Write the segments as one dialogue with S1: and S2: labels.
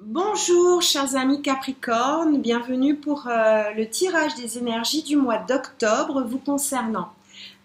S1: Bonjour chers amis Capricorne, bienvenue pour le tirage des énergies du mois d'octobre vous concernant.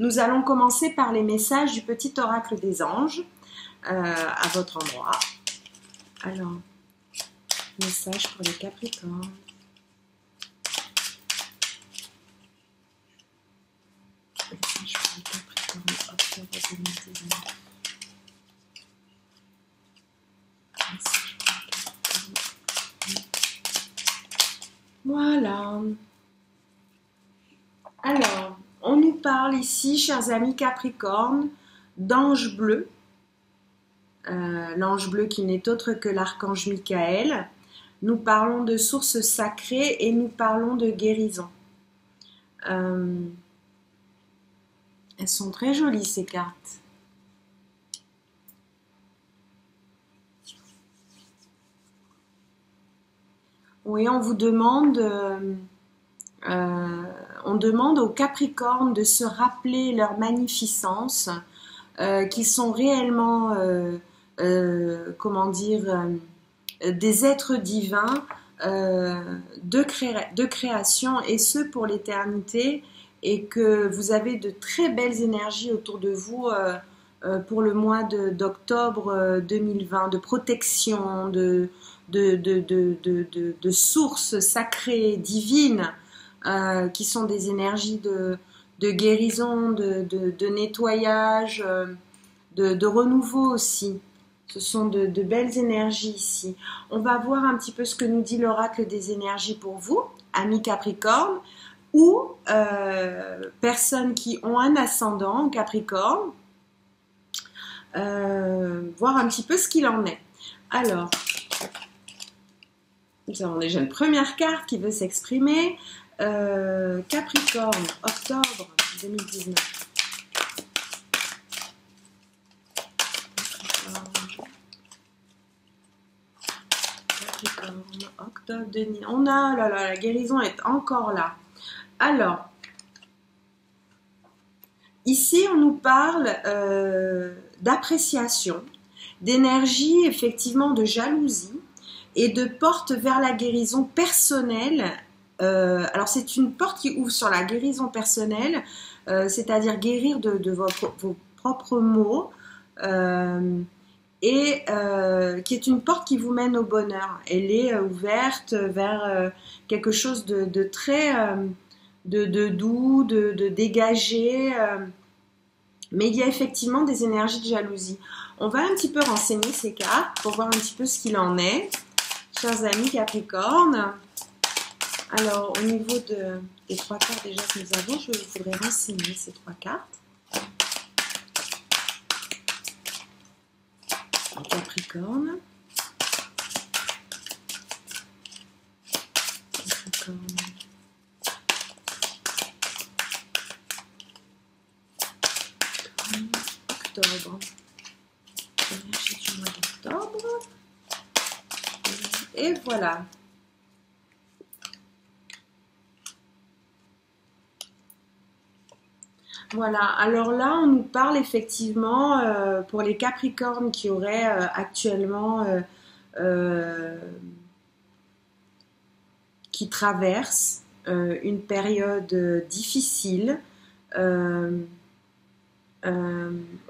S1: Nous allons commencer par les messages du petit oracle des anges à votre endroit. Alors, message pour les Capricornes. Message pour les Capricornes, octobre 2019. Voilà. Alors, on nous parle ici, chers amis Capricorne, d'ange bleu. L'ange bleu qui n'est autre que l'archange Michael. Nous parlons de sources sacrées et nous parlons de guérison. Elles sont très jolies ces cartes. Oui, on vous demande, on demande aux Capricornes de se rappeler leur magnificence, qu'ils sont réellement, comment dire, des êtres divins de création, et ce pour l'éternité, et que vous avez de très belles énergies autour de vous pour le mois d'octobre 2020, de protection, de sources sacrées, divines, qui sont des énergies de guérison, de nettoyage, de renouveau aussi. Ce sont de belles énergies ici. On va voir un petit peu ce que nous dit l'oracle des énergies pour vous, amis Capricorne, ou personnes qui ont un ascendant Capricorne, voir un petit peu ce qu'il en est. Alors, nous avons déjà une première carte qui veut s'exprimer. Capricorne, octobre 2019. Capricorne, octobre 2019. On a, là, la guérison est encore là. Alors, ici on nous parle d'appréciation, d'énergie, effectivement de jalousie, et de porte vers la guérison personnelle. Alors c'est une porte qui ouvre sur la guérison personnelle, c'est-à-dire guérir de vos propres maux, et qui est une porte qui vous mène au bonheur. Elle est ouverte vers quelque chose de très doux, de dégagé, mais il y a effectivement des énergies de jalousie. On va un petit peu renseigner ces cartes pour voir un petit peu ce qu'il en est. Chers amis Capricorne, alors au niveau des trois cartes déjà que nous avons, je voudrais renseigner ces trois cartes. Capricorne. Capricorne. Octobre. Énergie du mois d'octobre. Et voilà. Voilà, alors là on nous parle effectivement pour les Capricornes qui auraient actuellement qui traversent une période difficile. On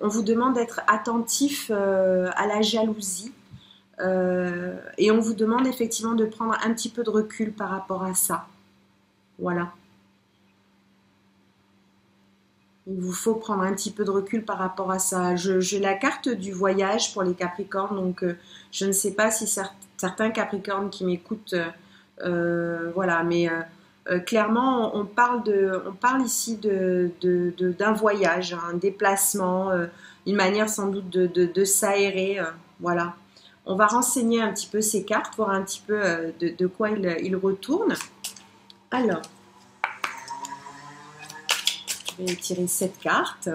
S1: vous demande d'être attentif à la jalousie. Et on vous demande effectivement de prendre un petit peu de recul par rapport à ça. Voilà. Il vous faut prendre un petit peu de recul par rapport à ça. J'ai la carte du voyage pour les Capricornes, donc je ne sais pas si certains Capricornes qui m'écoutent, voilà, mais clairement on parle ici d'un voyage, un déplacement, une manière sans doute de s'aérer, voilà. On va renseigner un petit peu ces cartes, voir un petit peu de quoi il retourne. Alors, je vais tirer cette carte.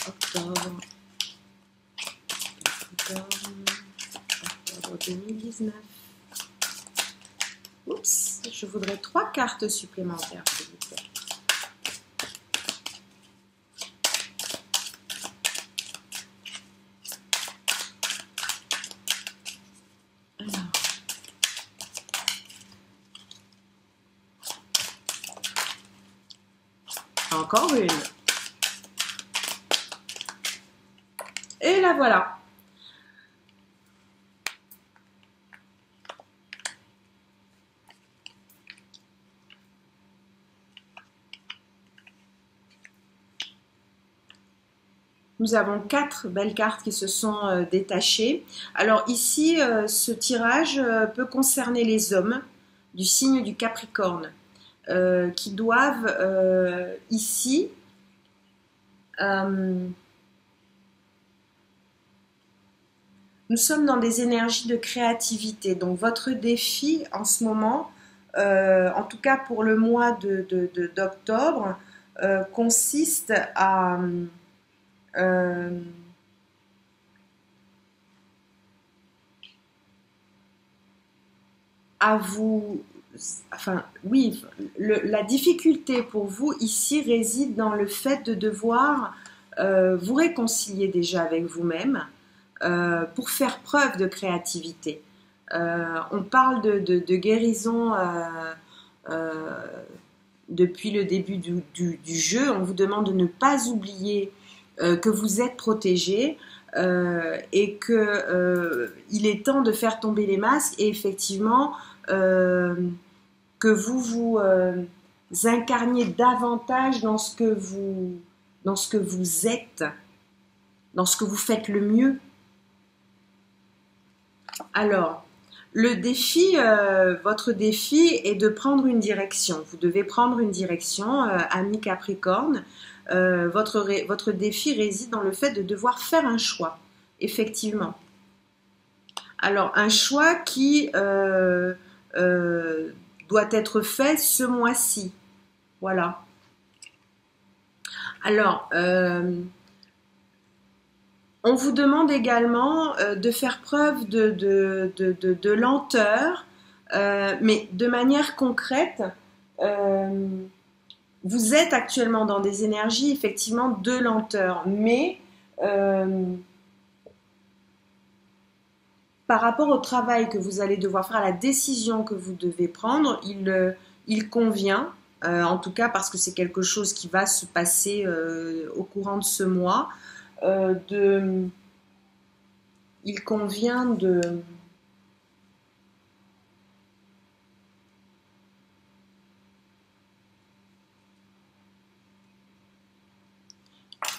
S1: Octobre 2019. Oups, je voudrais 3 cartes supplémentaires, s'il vous plaît. Encore une. Et la voilà. Nous avons 4 belles cartes qui se sont détachées. Alors ici, ce tirage peut concerner les hommes du signe du Capricorne qui doivent ici nous sommes dans des énergies de créativité. Donc votre défi en ce moment, en tout cas pour le mois d'octobre, consiste à vous, enfin oui, la difficulté pour vous ici réside dans le fait de devoir vous réconcilier déjà avec vous-même pour faire preuve de créativité. On parle de guérison depuis le début du jeu. On vous demande de ne pas oublier que vous êtes protégé et qu'il est temps de faire tomber les masques et effectivement que vous vous incarniez davantage dans ce que vous êtes, dans ce que vous faites le mieux. Alors, le défi, votre défi est de prendre une direction. Vous devez prendre une direction, ami Capricorne. Votre défi réside dans le fait de devoir faire un choix, effectivement. Alors, un choix qui doit être fait ce mois-ci. Voilà. Alors, on vous demande également de faire preuve de lenteur, mais de manière concrète. Vous êtes actuellement dans des énergies effectivement de lenteur, mais par rapport au travail que vous allez devoir faire, à la décision que vous devez prendre, il convient, en tout cas parce que c'est quelque chose qui va se passer au courant de ce mois, il convient de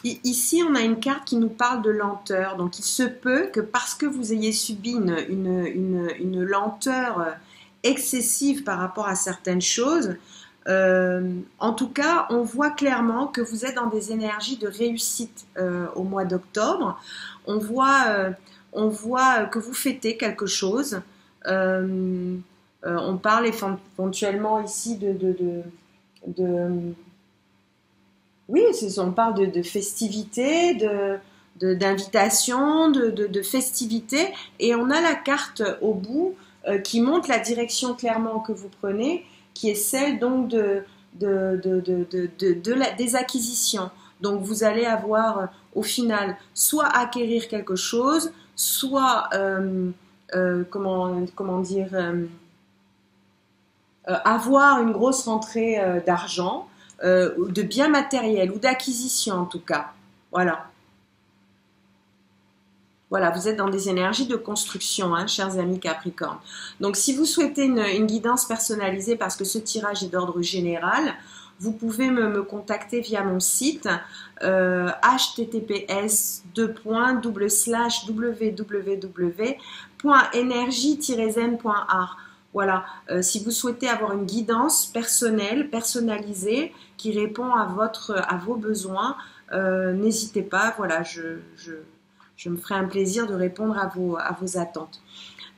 S1: ici, on a une carte qui nous parle de lenteur. Donc, il se peut que parce que vous ayez subi une lenteur excessive par rapport à certaines choses, en tout cas, on voit clairement que vous êtes dans des énergies de réussite au mois d'octobre. On voit que vous fêtez quelque chose. On parle éventuellement ici oui, on parle de festivités, d'invitation, de festivités, et on a la carte au bout qui montre la direction clairement que vous prenez, qui est celle donc des acquisitions. Donc vous allez avoir au final soit acquérir quelque chose, soit comment dire avoir une grosse rentrée d'argent. De biens matériels ou d'acquisition en tout cas. Voilà. Voilà, vous êtes dans des énergies de construction, hein, chers amis Capricorne. Donc, si vous souhaitez une guidance personnalisée, parce que ce tirage est d'ordre général, vous pouvez me contacter via mon site https://www.energie-zen.art. Voilà, si vous souhaitez avoir une guidance personnelle, personnalisée, qui répond à vos besoins, n'hésitez pas, voilà, je me ferai un plaisir de répondre à vos attentes.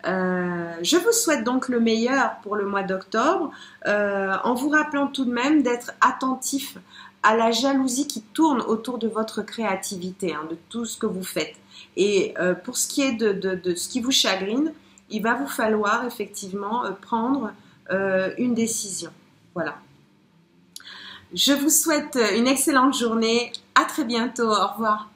S1: Je vous souhaite donc le meilleur pour le mois d'octobre, en vous rappelant tout de même d'être attentif à la jalousie qui tourne autour de votre créativité, hein, de tout ce que vous faites. Et pour ce qui est de ce qui vous chagrine, il va vous falloir effectivement prendre une décision. Voilà. Je vous souhaite une excellente journée. À très bientôt. Au revoir.